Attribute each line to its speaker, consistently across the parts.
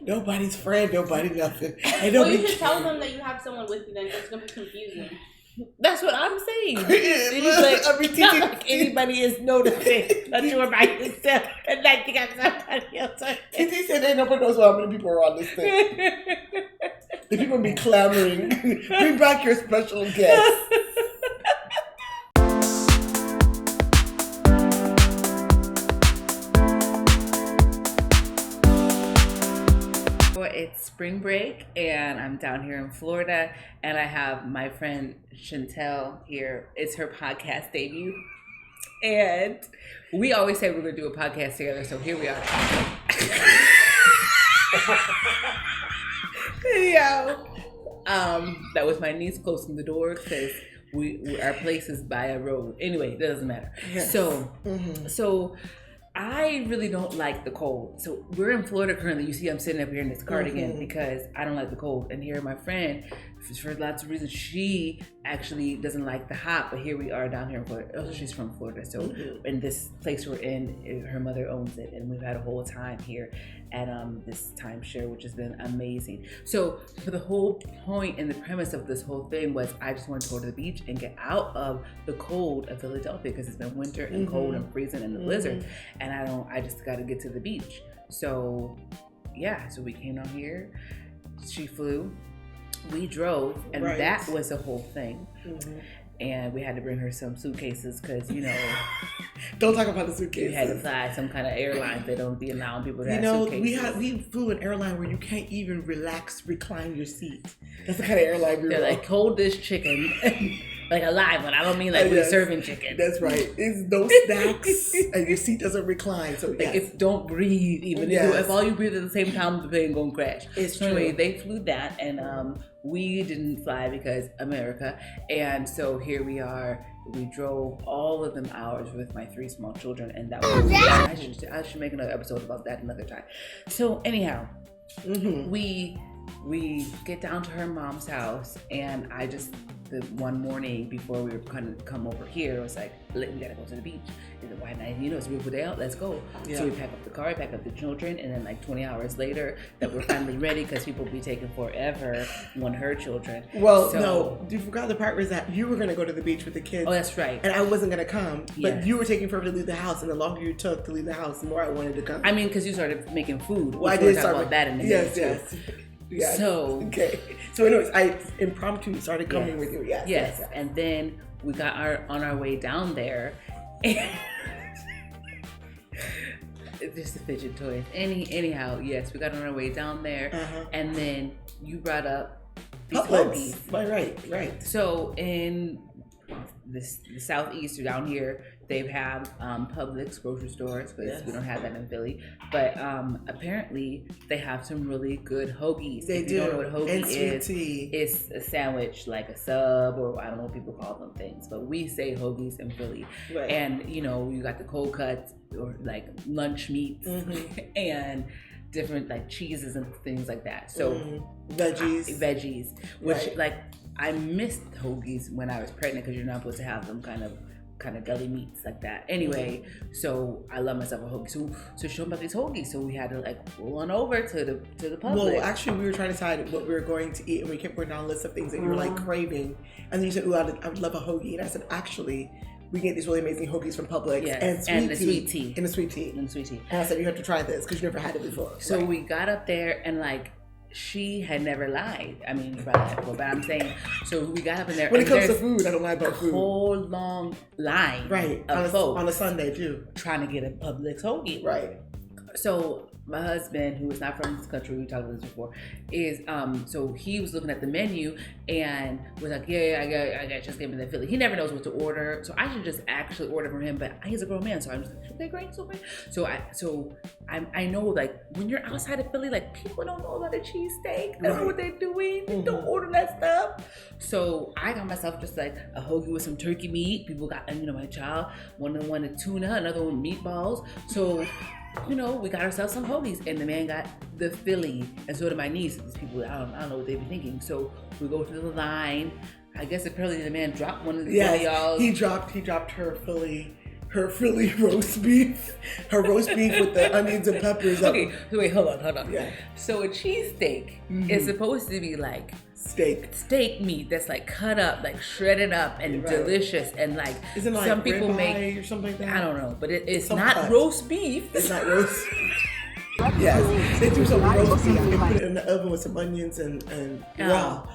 Speaker 1: Nobody's friend, nobody nothing.
Speaker 2: Well, you should tell them that you have someone with you, then it's going to be confusing.
Speaker 3: That's what I'm saying. It's like, not like anybody is noticing that you are by yourself and that you got somebody else.
Speaker 1: TT said ain't nobody knows how many people are on this thing. The people be clamoring. Bring back your special guest.
Speaker 3: It's spring break and I'm down here in Florida and I have my friend Chantel here. It's her podcast debut and we always say we're going to do a podcast together, so here we are. That was my niece closing the door because our place is by a road. Anyway, that doesn't matter. Yes. So I really don't like the cold. So we're in Florida currently. You see I'm sitting up here in this cardigan because I don't like the cold. And here my friend, for lots of reasons, she actually doesn't like the hot, but here we are down here in Florida. Also, she's from Florida. So in this place we're in, her mother owns it. And we've had a whole time here at this timeshare, which has been amazing. So for the whole point and the premise of this whole thing was I just wanted to go to the beach and get out of the cold of Philadelphia because it's been winter and cold and freezing and the blizzard. And I just got to get to the beach. So yeah, so we came down here. She flew. We drove, and that was the whole thing. And we had to bring her some suitcases because,
Speaker 1: don't talk about the suitcases.
Speaker 3: We had to fly some kind of airline that don't be allowing people to have suitcases.
Speaker 1: We flew an airline where you can't even recline your seat. That's the kind of airline we were on.
Speaker 3: They're like, hold this chicken. Like a live one. I don't mean like we're serving chicken.
Speaker 1: That's right. It's no snacks and your seat doesn't recline. So
Speaker 3: like if don't breathe even. If all you breathe at the same time, the plane gonna crash.
Speaker 1: It's
Speaker 3: so anyway, they flew that and we didn't fly because America. And so here we are. We drove all of them hours with my 3 small children, and that was I should make another episode about that another time. So anyhow, we get down to her mom's house, and the one morning before we were going to come over here, I was like, we gotta go to the beach. Is it why not? It's a beautiful day out, let's go. Yeah. So we pack up the car, pack up the children, and then like 20 hours later that we're finally ready because people be taking forever when her children.
Speaker 1: Well, no, you forgot the part was that you were gonna go to the beach with the kids.
Speaker 3: Oh, that's right.
Speaker 1: And I wasn't gonna come, but you were taking forever to leave the house, and the longer you took to leave the house, the more I wanted to come.
Speaker 3: I mean, because you started making food.
Speaker 1: Well, I did start
Speaker 3: about that in the
Speaker 1: yes. Yes.
Speaker 3: So
Speaker 1: okay. So anyways, I impromptu started coming with you. Yes.
Speaker 3: And then we got on our way down there. Just the fidget toys. Anyhow, yes, we got on our way down there, and then you brought up these hoagies.
Speaker 1: Right.
Speaker 3: So in the southeast or down here, they have Publix grocery stores because we don't have that in Philly. But apparently they have some really good hoagies.
Speaker 1: They do.
Speaker 3: You don't know what hoagie is?
Speaker 1: Tea.
Speaker 3: It's a sandwich like a sub, or I don't know what people call them things, but we say hoagies in Philly. Right. And you got the cold cuts or like lunch meats and different like cheeses and things like that. So veggies, which like I missed hoagies when I was pregnant because you're not supposed to have them kind of deli meats like that. Anyway, so I love myself a hoagie. So show them about these hoagies. So we had to like roll on over to the Publix.
Speaker 1: Well, actually, we were trying to decide what we were going to eat, and we kept going down a list of things that you were like craving. And then you said, "Ooh, I would love a hoagie." And I said, "Actually, we get these really amazing hoagies from Publix and
Speaker 3: the sweet tea.
Speaker 1: And the sweet tea. And I said, "You have to try this because you never had it before."
Speaker 3: So we got up there and like. She had never lied. I mean, you probably had before, but I'm saying, so we got up in there.
Speaker 1: When it comes to food, I don't lie about food.
Speaker 3: A whole long line of folks.
Speaker 1: On a Sunday, too.
Speaker 3: Trying to get a Publix hoagie.
Speaker 1: Right.
Speaker 3: So my husband, who is not from this country, we talked about this before, is so he was looking at the menu and was like, I got just gave me the Philly. He never knows what to order, so I should just actually order from him. But he's a grown man, so I'm just like, okay, great, so great. So I know like when you're outside of Philly, like people don't know about a cheesesteak. They don't know what they're doing. They don't order that stuff. So I got myself just like a hoagie with some turkey meat. People got, my child wanted tuna, another one meatballs. So. We got ourselves some hoagies, and the man got the Philly, and so did my niece. These people, I don't know what they be thinking. So we go to the line. I guess apparently the man dropped one of the y'all.
Speaker 1: He dropped her Philly her Philly roast beef, with the onions and peppers.
Speaker 3: Okay, wait, hold on.
Speaker 1: Yeah.
Speaker 3: So a cheesesteak is supposed to be like steak meat that's like cut up, like shredded up and delicious, and like
Speaker 1: isn't like
Speaker 3: some people make
Speaker 1: or something like that?
Speaker 3: I don't know, but it's
Speaker 1: Some
Speaker 3: not
Speaker 1: cut.
Speaker 3: roast beef.
Speaker 1: It's not roast. Yes, they do some roast beef and put it in the oven with some onions and raw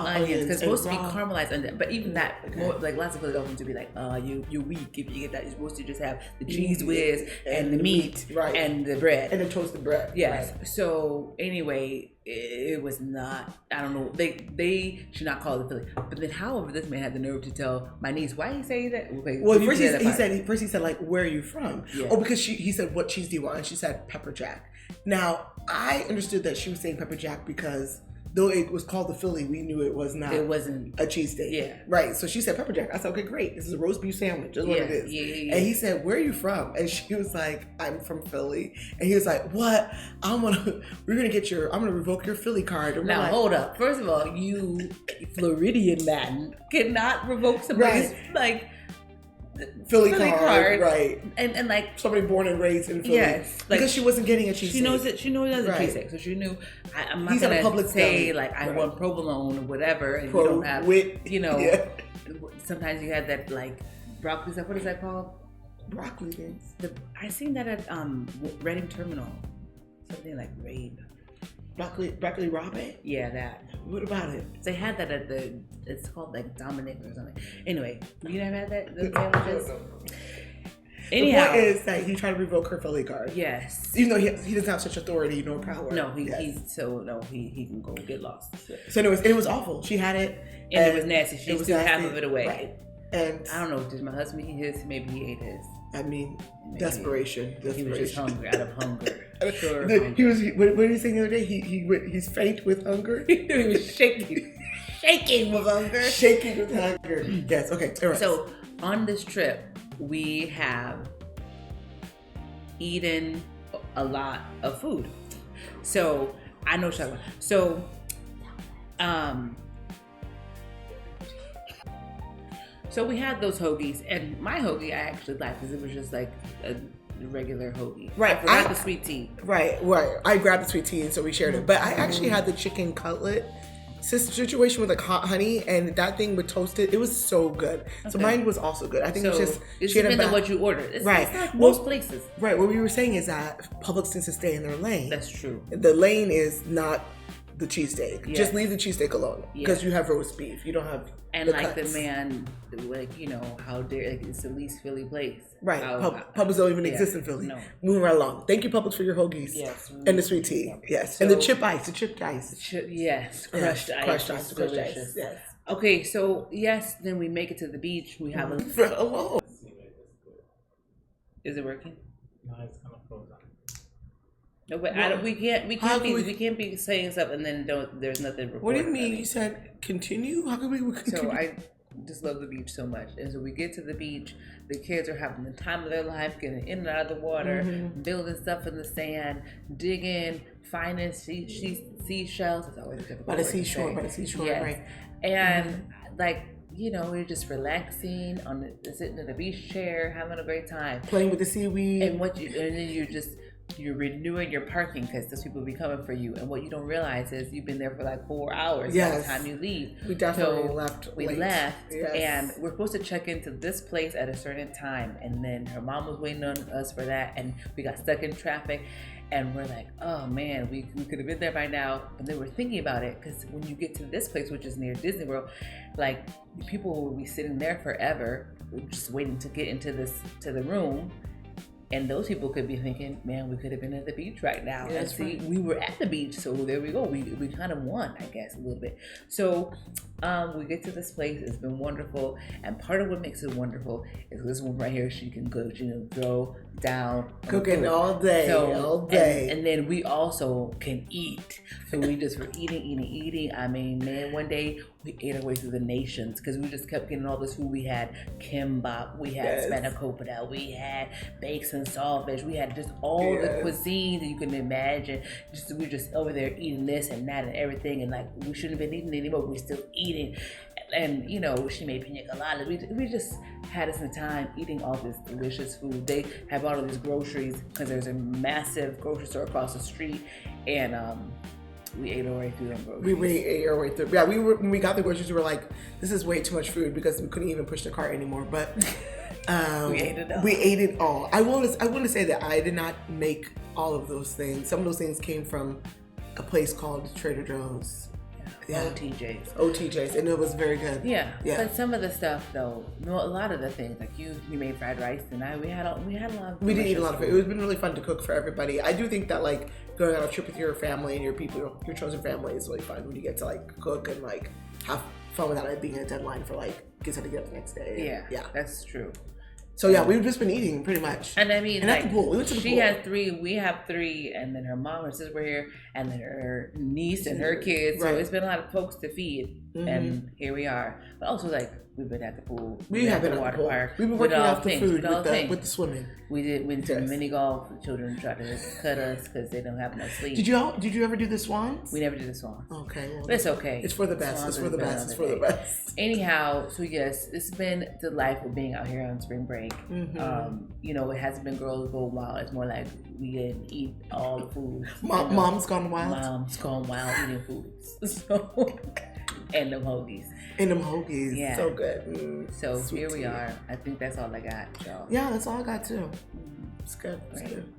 Speaker 3: onions, because it's supposed to be
Speaker 1: raw.
Speaker 3: caramelized onions. But even that, more, like lots of Philadelphians would be like, you're weak if you get that. You're supposed to just have the cheese whiz and the meat
Speaker 1: right.
Speaker 3: and the bread
Speaker 1: and the toasted bread.
Speaker 3: Yes.
Speaker 1: Right.
Speaker 3: So anyway, it was not. I don't know. They should not call it Philly. But then, however, this man had the nerve to tell my niece, "Why he say that?" Okay,
Speaker 1: well, first he said like, "Where are you from?"
Speaker 3: Yeah.
Speaker 1: Oh, because he said, "What cheese do you want?" And she said, "Pepper Jack." Now I understood that she was saying Pepper Jack because though it was called the Philly, we knew it was not.
Speaker 3: It wasn't
Speaker 1: a cheesesteak.
Speaker 3: Yeah.
Speaker 1: Right. So she said Pepper Jack. I said, okay, great. This is a roast beef sandwich. That's what it is.
Speaker 3: Yeah.
Speaker 1: And he said, where are you from? And she was like, I'm from Philly. And he was like, what? I'm gonna revoke your Philly card. And
Speaker 3: Now hold up. First of all, you Floridian man cannot revoke somebody's like
Speaker 1: Philly card, right?
Speaker 3: And like
Speaker 1: somebody born and raised in Philly,
Speaker 3: yes, like,
Speaker 1: because she wasn't getting a cheesesteak.
Speaker 3: She knows it as a
Speaker 1: Right.
Speaker 3: cheesesteak, so she knew. I'm not
Speaker 1: He's
Speaker 3: gonna
Speaker 1: at a public
Speaker 3: say
Speaker 1: deli.
Speaker 3: like I
Speaker 1: Right.
Speaker 3: want provolone or whatever, and
Speaker 1: Pro
Speaker 3: you don't have
Speaker 1: wit, yeah.
Speaker 3: Sometimes you had that like broccoli stuff. What is that called?
Speaker 1: Broccoli things.
Speaker 3: I seen that at Reading Terminal. Something like Rabe.
Speaker 1: Broccoli rabe?
Speaker 3: Yeah, that.
Speaker 1: What about it?
Speaker 3: They had that at it's called like Dominic or something. Anyway, you never had that? Those sandwiches? Anyhow.
Speaker 1: The point is that he tried to revoke her Philly card.
Speaker 3: Yes.
Speaker 1: Even though he doesn't have such authority nor power.
Speaker 3: No, he can go get lost.
Speaker 1: So anyways, it was awful. She had it.
Speaker 3: And it was nasty. She threw half of it away.
Speaker 1: Right. And
Speaker 3: I don't know, did my husband eat his? Maybe he ate his.
Speaker 1: I mean, desperation.
Speaker 3: He was just hungry, out of hunger. Sure.
Speaker 1: He was. What did he say the other day? He's faint with hunger.
Speaker 3: He was shaking with hunger.
Speaker 1: Shaking with hunger. Yes. Okay. All right.
Speaker 3: So on this trip, we have eaten a lot of food. So I know Shala. So so we had those hoagies, and my hoagie I actually liked because it was just like a regular hoagie.
Speaker 1: Right.
Speaker 3: I forgot the sweet tea.
Speaker 1: Right. I grabbed the sweet tea, and so we shared it. But I actually had the chicken cutlet situation with like hot honey, and that thing with toasted. It was so good. So mine was also good. I think
Speaker 3: So
Speaker 1: it's
Speaker 3: it depends on what you order.
Speaker 1: Right.
Speaker 3: It's like most places.
Speaker 1: Right. What we were saying is that Publix needs to stay in their lane.
Speaker 3: That's true.
Speaker 1: The lane is not the cheesesteak.
Speaker 3: Yes.
Speaker 1: Just leave the cheesesteak alone because
Speaker 3: Yes.
Speaker 1: you have roast beef. You don't have
Speaker 3: And
Speaker 1: the
Speaker 3: like
Speaker 1: cuts.
Speaker 3: the man, like, you know, how dare, like, it's the least Philly place.
Speaker 1: Right.
Speaker 3: How,
Speaker 1: Publix don't even
Speaker 3: yeah,
Speaker 1: exist in Philly.
Speaker 3: no.
Speaker 1: Moving right along. Thank you, Publix, for your hoagies.
Speaker 3: Yes.
Speaker 1: And the sweet tea. Yes.
Speaker 3: So-
Speaker 1: and the chipped ice.
Speaker 3: Yes,
Speaker 1: Yes.
Speaker 3: crushed ice.
Speaker 1: Crushed
Speaker 3: is
Speaker 1: ice.
Speaker 3: delicious.
Speaker 1: Yes.
Speaker 3: Okay, so yes, then we make it to the beach. We have a.
Speaker 1: Alone.
Speaker 3: Is it working?
Speaker 4: No, it's kind of frozen.
Speaker 3: No, but
Speaker 1: Well,
Speaker 3: we can't
Speaker 1: we-
Speaker 3: can't be saying stuff and then there's nothing recorded.
Speaker 1: What do you mean?
Speaker 3: on it.
Speaker 1: You said continue? How can we continue?
Speaker 3: So I just love the beach so much, and so we get to the beach. The kids are having the time of their life, getting in and out of the water, building stuff in the sand, digging, finding seashells. It's always a difficult
Speaker 1: By the
Speaker 3: word to
Speaker 1: seashore,
Speaker 3: say.
Speaker 1: by the seashore,
Speaker 3: Yes.
Speaker 1: right.
Speaker 3: And like, you know, we're just relaxing sitting in a beach chair, having a great time.
Speaker 1: Playing with the seaweed.
Speaker 3: And then you're renewing your parking because those people be coming for you. And what you don't realize is you've been there for like 4 hours by
Speaker 1: Yes.
Speaker 3: the time you leave.
Speaker 1: We definitely
Speaker 3: So
Speaker 1: left
Speaker 3: We
Speaker 1: late.
Speaker 3: left,
Speaker 1: Yes.
Speaker 3: and we're supposed to check into this place at a certain time. And then her mom was waiting on us for that, and we got stuck in traffic. And we're like, oh man, we could have been there by now. And then we're thinking about it because when you get to this place, which is near Disney World, like people will be sitting there forever, just waiting to get into the room. And those people could be thinking, man, we could have been at the beach right now.
Speaker 1: Yeah,
Speaker 3: and
Speaker 1: that's
Speaker 3: see,
Speaker 1: right.
Speaker 3: we were at the beach, so there we go. We kind of won, I guess, a little bit. So we get to this place. It's been wonderful. And part of what makes it wonderful is this one right here. She can cook. She can throw down.
Speaker 1: Cooking all day, all day.
Speaker 3: And then we also can eat. So we just were eating. I mean, man, one day we ate our way through the nations because we just kept getting all this food. We had kimbap, we had
Speaker 1: Yes.
Speaker 3: spanakopita, we had bakes and saltfish, we had just all the
Speaker 1: Yes.
Speaker 3: cuisine that you can imagine. We were just over there eating this and that and everything, and like we shouldn't have been eating anymore. We're still eating. and you know, she made pina coladas. We just had us some time eating all this delicious food. They have all of these groceries because there's a massive grocery store across the street, and we ate our way through them groceries.
Speaker 1: We ate our way through. Yeah, when we got the groceries, we were like, this is way too much food because we couldn't even push the cart anymore. But we ate it all. We ate it all. I want to say that I did not make all of those things. Some of those things came from a place called Trader Joe's. Yeah. OTJ's, and it was very good.
Speaker 3: Yeah. But some of the stuff though, a lot of the things like you made fried rice, and we had a lot of.
Speaker 1: We did eat a lot of it. It's been really fun to cook for everybody. I do think that like going on a trip with your family and your chosen family is really fun when you get to like cook and like have fun without it being a deadline for like kids have to get up the next day. Yeah,
Speaker 3: that's true.
Speaker 1: So yeah, we've just been eating pretty much.
Speaker 3: And I mean,
Speaker 1: at the pool. We went to the pool.
Speaker 3: She had 3, we have 3, and then her mom and sister were here, and then her niece and her kids. So it's been a lot of folks to feed, and here we are. But also like we've been at the pool.
Speaker 1: We have been at the water park. We've been working off the food with the swimming.
Speaker 3: We went to mini golf. The children tried to cut us because they don't have enough sleep.
Speaker 1: Did you ever do the swans?
Speaker 3: We never did the swans.
Speaker 1: Okay, well,
Speaker 3: but it's okay.
Speaker 1: It's for the best. It's for the best. It's for the best.
Speaker 3: Anyhow, so yes, it's been the life of being out here on spring break. You know, it hasn't been girls go wild. It's more like we didn't eat all the food.
Speaker 1: Mom's gone wild.
Speaker 3: Mom's gone wild eating foods. So, and them hoagies.
Speaker 1: Yeah. So good.
Speaker 3: So here we are. I think that's all I got, y'all.
Speaker 1: Yeah, that's all I got too. It's good. It's good.